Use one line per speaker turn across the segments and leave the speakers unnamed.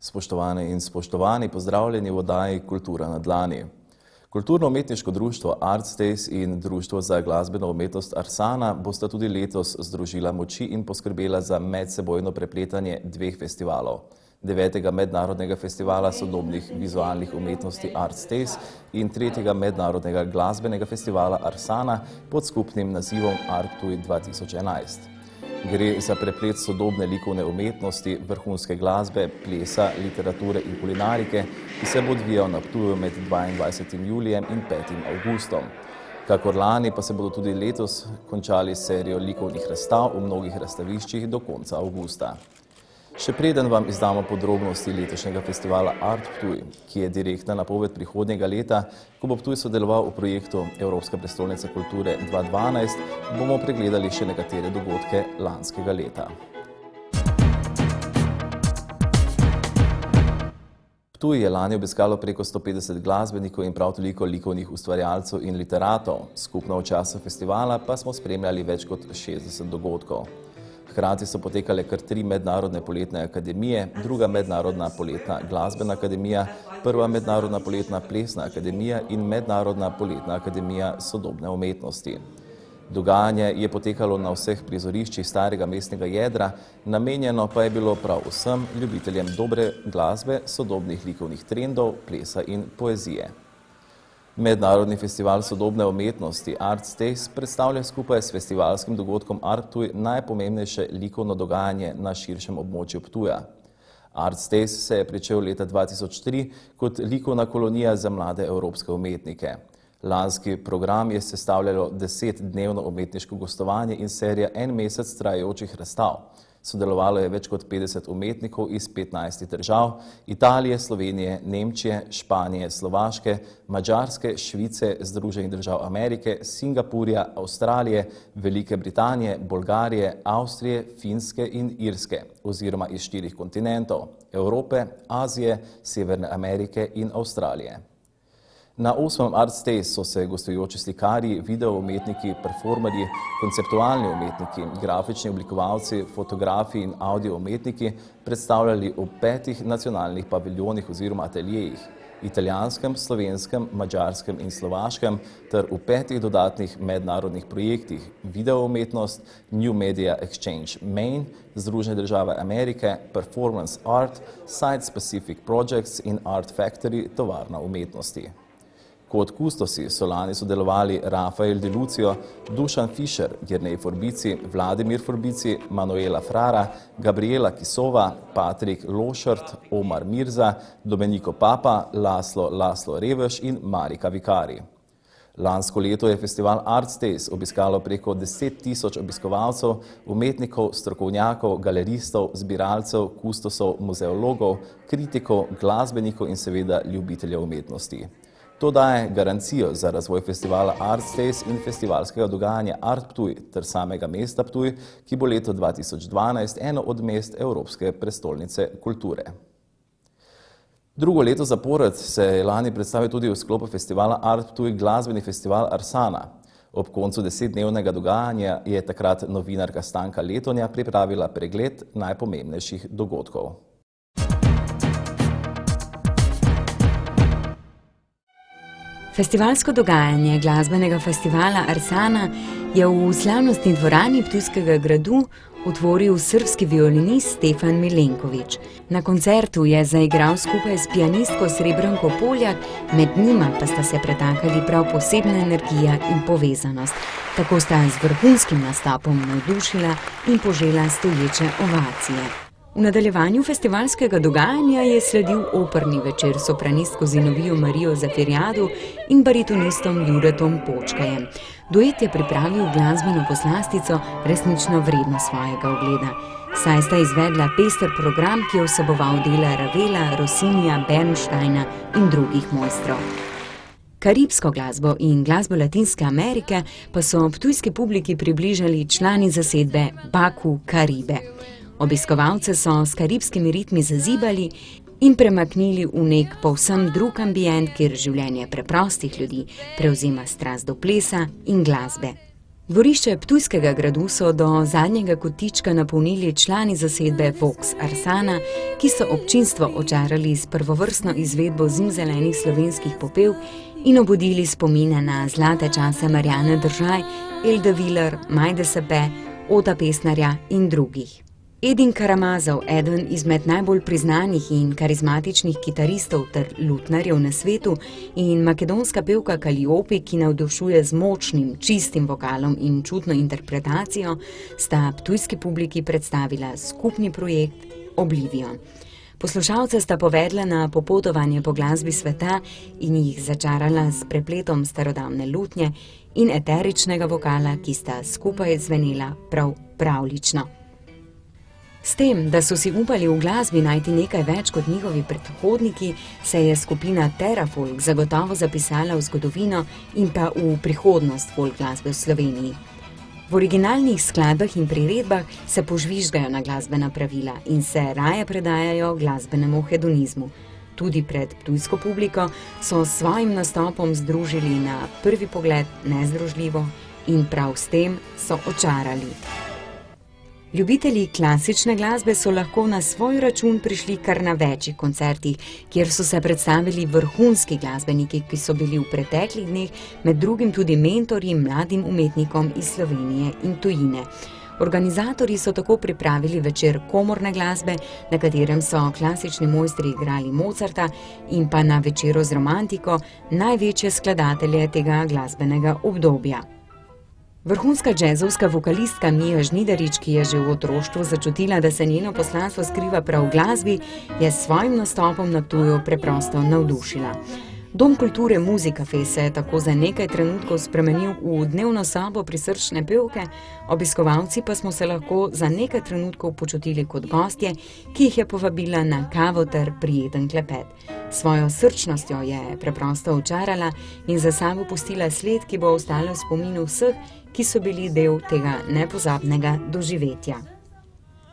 Spoštovane in spoštovani, pozdravljeni v oddaji Kultura na dlani. Kulturno-umetniško društvo Artstays in Društvo za glasbeno umetnost Arsana bosta tudi letos združila moči in poskrbela za medsebojno prepletanje dveh festivalov. 9. mednarodnega festivala sodobnih vizualnih umetnosti Artstays in 3. mednarodnega glasbenega festivala Arsana pod skupnim nazivom Artptuj 2011. Gre za preplet sodobne likovne umetnosti, vrhunske glasbe, plesa, literature in kulinarike, ki se bo odvijal na Ptuju med 22. julijem in 5. avgustom. Kakor lani pa se bodo tudi letos končali serijo likovnih razstav v mnogih razstaviščih do konca avgusta. Še preden vam izdamo podrobnosti letošnjega festivala Art Ptuj, ki je direktna napoved prihodnjega leta, ko bo Ptuj sodeloval v projektu Evropska prestolnica kulture 2012, bomo pregledali še nekatere dogodke lanskega leta. Ptuj je lani obiskalo preko 150 glasbenikov in prav toliko likovnih ustvarjalcev in literatov. Skupno v času festivala pa smo spremljali več kot 60 dogodkov. Hkrati so potekale kar 3 mednarodne poletne akademije, 2. mednarodna poletna glasbena akademija, 1. mednarodna poletna plesna akademija in mednarodna poletna akademija sodobne umetnosti. Dogajanje je potekalo na vseh prizoriščih starega mestnega jedra, namenjeno pa je bilo prav vsem ljubiteljem dobre glasbe, sodobnih likovnih trendov, plesa in poezije. Mednarodni festival sodobne umetnosti Artstays predstavlja skupaj s festivalskim dogodkom Art Ptuj najpomembnejše likovno dogajanje na širšem območju Ptuja. Artstays se je pričel leta 2003 kot likovna kolonija za mlade evropske umetnike. Lanski program je sestavljalo 10-dnevno umetniško gostovanje in serija en mesec trajajočih razstav. Sodelovalo je več kot 50 umetnikov iz 15 držav, Italije, Slovenije, Nemčije, Španije, Slovaške, Madžarske, Švice, Združenih držav Amerike, Singapurja, Avstralije, Velike Britanije, Bolgarije, Avstrije, Finske in Irske, oziroma iz 4 kontinentov, Evrope, Azije, Severne Amerike in Avstralije. Na 8. Artstays so se gostujoči slikarji, video umetniki, performerji, konceptualni umetniki, grafični oblikovalci, fotografi in audio umetniki predstavljali v 5 nacionalnih paviljonih oziroma ateljejih, italijanskem, slovenskem, madžarskem in slovaškem, ter v 5 dodatnih mednarodnih projektih Video umetnost, New Media Exchange Maine, Združene države Amerike, Performance Art, Site Specific Projects in Art Factory, tovarna umetnosti. Kot kustosi so lani sodelovali Rafael De Lucio, Dušan Fišer, Jernej Forbici, Vladimir Forbici, Manuela Frara, Gabriela Kisova, Patrik Lošert, Omar Mirza, Domenico Papa, Laslo Reveš in Marika Vikari. Lansko leto je festival Artstays obiskalo preko 10 000 obiskovalcev, umetnikov, strokovnjakov, galeristov, zbiralcev, kustosov, muzeologov, kritikov, glasbenikov in seveda ljubiteljev umetnosti. To daje garancijo za razvoj festivala Artstays in festivalskega dogajanja Art Ptuj ter samega mesta Ptuj, ki bo leto 2012 eno od mest Evropske prestolnice kulture. Drugo leto zapored se je lani predstavil tudi v sklopu festivala Art Ptuj glasbeni festival Arsana. Ob koncu 10-dnevnega dogajanja je takrat novinarka Stanka Letonja pripravila pregled najpomembnejših dogodkov.
Festivalsko dogajanje glasbenega festivala Arsana je v slavnostni dvorani Ptujskega gradu otvoril srbski violinist Stefan Milenković. Na koncertu je zaigral skupaj s pianistko Srebranko Poljak, med njima pa sta se pretakali prav posebna energija in povezanost. Tako sta z vrhunskim nastopom navdušila in požela stoječe ovacije. V nadaljevanju festivalskega dogajanja je sledil operni večer s sopranistko Zinovijo Marijo Zafirjadu in baritonistom Juretom Počkajem. Duet je pripravil glasbeno poslastico resnično vredno svojega ogleda. Saj sta izvedla pester program, ki je vseboval dela Ravela, Rossinija, Bernsteina in drugih mojstrov. Karibsko glasbo in glasbo Latinske Amerike pa so ptujski publiki približali člani zasedbe Baku Karibe. Obiskovalce so s karibskimi ritmi zazibali in premaknili v nek povsem drug ambient, kjer življenje preprostih ljudi prevzema strast do plesa in glasbe. Dvorišče Ptujskega gradu so do zadnjega kotička napolnili člani zasedbe Vox Arsana, ki so občinstvo očarali s prvovrstno izvedbo zimzelenih slovenskih popevk in obudili spomine na zlate čase Marjane Držaj, Elde Viler, Majde Sepe, Ota Pesnarja in drugih. Edin Karamazov, eden izmed najbolj priznanih in karizmatičnih kitaristov ter lutnarjev na svetu, in makedonska pevka Kaliopi, ki navdušuje z močnim, čistim vokalom in čutno interpretacijo, sta ptujski publiki predstavila skupni projekt Oblivion. Poslušalce sta povedla na popotovanje po glasbi sveta in jih začarala s prepletom starodavne lutnje in eteričnega vokala, ki sta skupaj zvenela prav pravlično. S tem, da so si upali v glasbi najti nekaj več kot njihovi predhodniki, se je skupina Terrafolk zagotovo zapisala v zgodovino in pa v prihodnost folk glasbe v Sloveniji. V originalnih skladbah in priredbah se požvižgajo na glasbena pravila in se raje predajajo glasbenemu hedonizmu. Tudi pred ptujsko publiko so s svojim nastopom združili na prvi pogled nezdružljivo in prav s tem so očarali. Ljubitelji klasične glasbe so lahko na svoj račun prišli kar na večjih koncertih, kjer so se predstavili vrhunski glasbeniki, ki so bili v preteklih dneh med drugim tudi mentorji mladim umetnikom iz Slovenije in tujine. Organizatorji so tako pripravili večer komorne glasbe, na katerem so klasični mojstri igrali Mozarta, in pa na večeru z romantiko največje skladatelje tega glasbenega obdobja. Vrhunska džezovska vokalistka Mija Žnidarič, ki je že v otroštvu začutila, da se njeno poslanstvo skriva prav v glasbi, je s svojim nastopom na Ptuju preprosto navdušila. Dom kulture Muzikafe se je tako za nekaj trenutkov spremenil v dnevno sobo prisrčne pevke, obiskovalci pa smo se lahko za nekaj trenutkov počutili kot gostje, ki jih je povabila na kavo ter prijeten klepet. Svojo srčnostjo je preprosto očarala in za sabo pustila sled, ki bo ostala v spominu vseh, ki so bili del tega nepozabnega doživetja.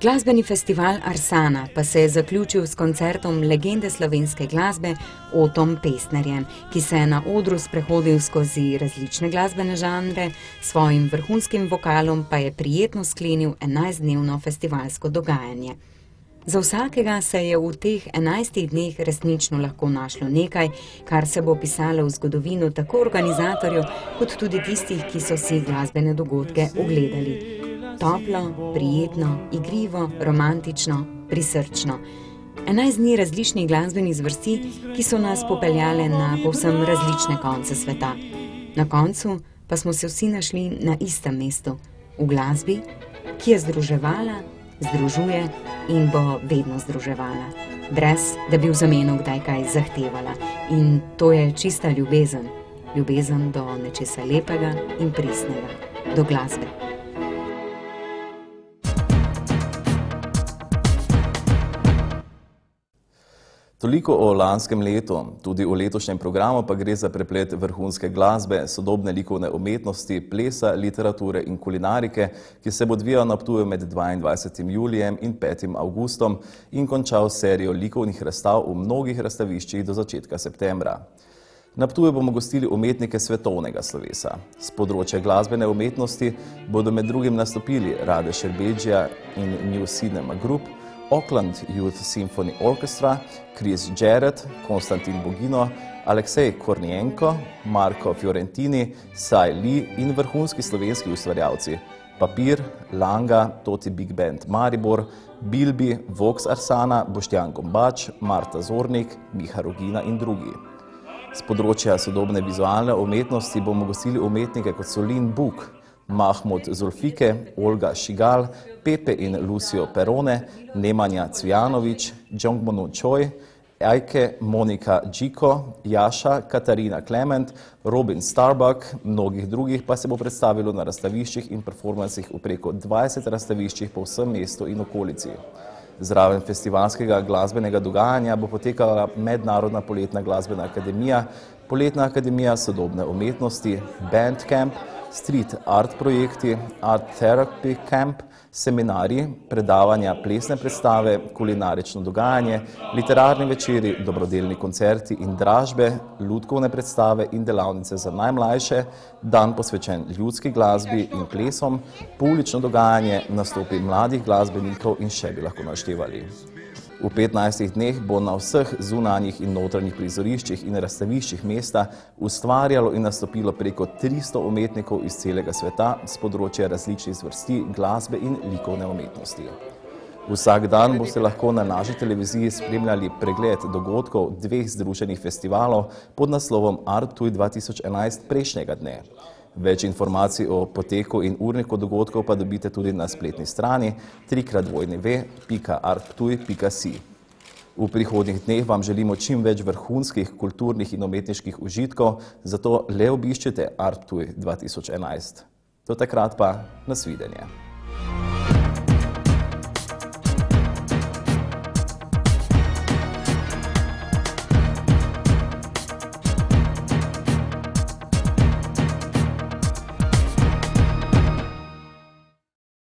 Glasbeni festival Arsana pa se je zaključil s koncertom legende slovenske glasbe Otom Pesnarjem, ki se je na odru sprehodil skozi različne glasbene žanre, svojim vrhunskim vokalom pa je prijetno sklenil 11-dnevno festivalsko dogajanje. Za vsakega se je v teh 11 dneh resnično lahko našlo nekaj, kar se bo pisalo v zgodovino tako organizatorjev, kot tudi tistih, ki so si glasbene dogodke ogledali. Toplo, prijetno, igrivo, romantično, prisrčno. 11 dni različnih glasbenih zvrsti, ki so nas popeljale na povsem različne konce sveta. Na koncu pa smo se vsi našli na istem mestu, v glasbi, ki je združevala, združuje in bo vedno združevala, brez da bi v zameno kdaj kaj zahtevala. In to je čista ljubezen, ljubezen do nečesa lepega in pristnega, do glasbe.
Toliko o lanskem letu, tudi v letošnjem programu pa gre za preplet vrhunske glasbe, sodobne likovne umetnosti, plesa, literature in kulinarike, ki se bo odvijal na Ptuju med 22. julijem in 5. avgustom in končal serijo likovnih razstav v mnogih razstaviščih do začetka septembra. Na Ptuju bomo gostili umetnike svetovnega slovesa. Z področja glasbene umetnosti bodo med drugim nastopili Rade Šerbedžija in New Cinema Group, Auckland Youth Symphony Orchestra, Chris Jarrett, Konstantin Bogino, Aleksej Kornijenko, Marko Fiorentini, Sai Li in vrhunski slovenski ustvarjalci Papir, Langa, Toti Big Band Maribor, Bilbi, Vox Arsana, Boštjan Gombač, Marta Zornik, Miha Rogina in drugi. Z področja sodobne vizualne umetnosti bomo gostili umetnike kot so Lin Buk, Mahmud Zulfike, Olga Šigal, Pepe in Lucio Perone, Nemanja Cvjanović, Jongmonu Choi, Ajke, Monika Džiko, Jaša, Katarina Klement, Robin Starbuck, mnogih drugih pa se bo predstavilo na razstaviščih in performansih v preko 20 razstaviščih po vsem mestu in okolici. Zraven festivalskega glasbenega dogajanja bo potekala Mednarodna poletna glasbena akademija, Poletna akademija sodobne umetnosti, Bandcamp, street art projekti, art therapy camp, seminarji, predavanja, plesne predstave, kulinarično dogajanje, literarni večeri, dobrodelni koncerti in dražbe, lutkovne predstave in delavnice za najmlajše, dan posvečen ljudski glasbi in plesom, poulično dogajanje, nastopi mladih glasbenikov in še bi lahko naštevali. V 15 dneh bo na vseh zunanjih in notranjih prizoriščih in razstaviščih mesta ustvarjalo in nastopilo preko 300 umetnikov iz celega sveta z področja različnih zvrsti glasbe in likovne umetnosti. Vsak dan boste lahko na naši televiziji spremljali pregled dogodkov dveh združenih festivalov pod naslovom Art Ptuj 2011 prejšnjega dne. Več informacij o poteku in urniku dogodkov pa dobite tudi na spletni strani www.artptuj.si. V prihodnjih dneh vam želimo čim več vrhunskih kulturnih in umetniških užitkov, zato le obiščite Art Ptuj 2011. Do takrat pa nasvidenje.